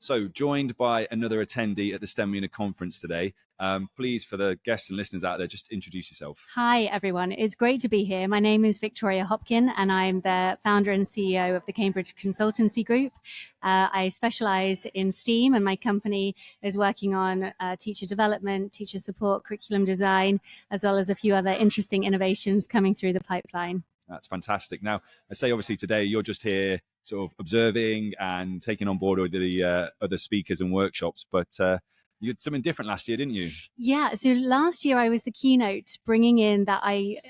So, joined by another attendee at the STEM Unit conference today. Please, for the guests and listeners out there, just introduce yourself. Hi, everyone. It's great to be here. My name is Victoria Hopkin, and I'm the founder and CEO of the Cambridge Consultancy Group. I specialize in STEAM, and my company is working on teacher development, teacher support, curriculum design, as well as a few other interesting innovations coming through the pipeline. That's fantastic. Now, I say obviously today you're just here sort of observing and taking on board all the other speakers and workshops, but you did something different last year, didn't you? Yeah, so last year I was the keynote, bringing in that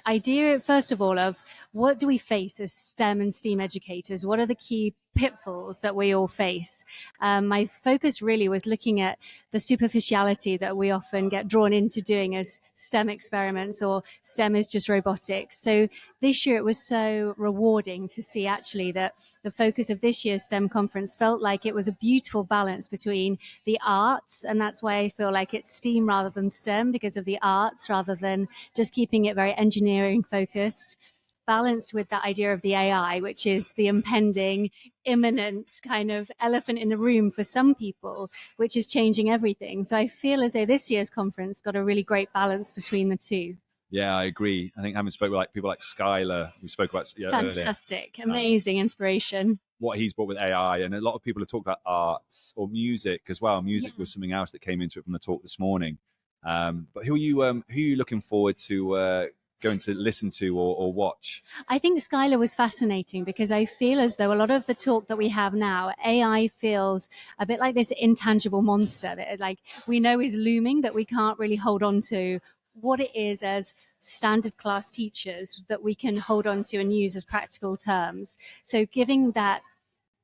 idea, first of all, of what do we face as STEM and STEAM educators? What are the key pitfalls that we all face? My focus really was looking at the superficiality that we often get drawn into doing as STEM experiments, or STEM is just robotics. So this year it was so rewarding to see actually that the focus of this year's STEM conference felt like it was a beautiful balance between the arts, and that's why I feel like it's STEAM rather than STEM, because of the arts rather than just keeping it very engineering focused, balanced with that idea of the AI, which is the impending, imminent kind of elephant in the room for some people, which is changing everything. So I feel as though this year's conference got a really great balance between the two. Yeah, I agree. I think having spoke with people like Skylar, we spoke about fantastic, earlier, amazing inspiration. What he's brought with AI, and a lot of people have talked about arts or music as well. Music was something else that came into it from the talk this morning. But who are you looking forward to going to listen to or watch? I think Skylar was fascinating because I feel as though a lot of the talk that we have now, AI feels a bit like this intangible monster that like we know is looming, but we can't really hold on to what it is as standard class teachers that we can hold on to and use as practical terms. So giving that,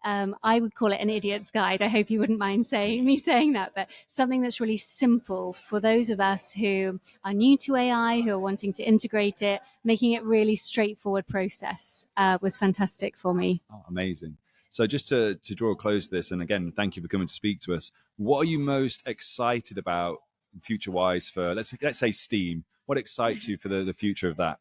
I would call it an idiot's guide. I hope you wouldn't mind me saying that, but something that's really simple for those of us who are new to AI, who are wanting to integrate it, making it really straightforward process was fantastic for me. Oh, amazing. So just to draw a close to this, and again, thank you for coming to speak to us. What are you most excited about future-wise for, let's say STEAM? What excites you for the future of that?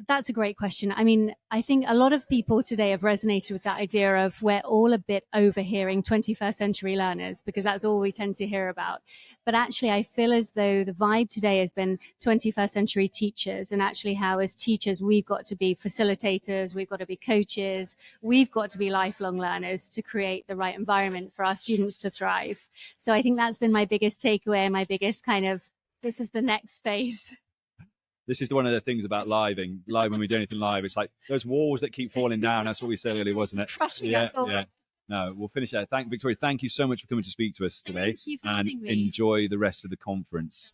That's a great question. I mean, I think a lot of people today have resonated with that idea of we're all a bit overhearing 21st century learners, because that's all we tend to hear about. But actually, I feel as though the vibe today has been 21st century teachers, and actually how as teachers, we've got to be facilitators, we've got to be coaches, we've got to be lifelong learners to create the right environment for our students to thrive. So I think that's been my biggest takeaway, my biggest kind of, this is the next phase. This is one of the things about live when we do anything live. It's like those walls that keep falling down. That's what we said earlier, wasn't it? Crushing us all. Yeah. No, we'll finish there. Victoria, thank you so much for coming to speak to us today. Thank you for and having me. Enjoy the rest of the conference.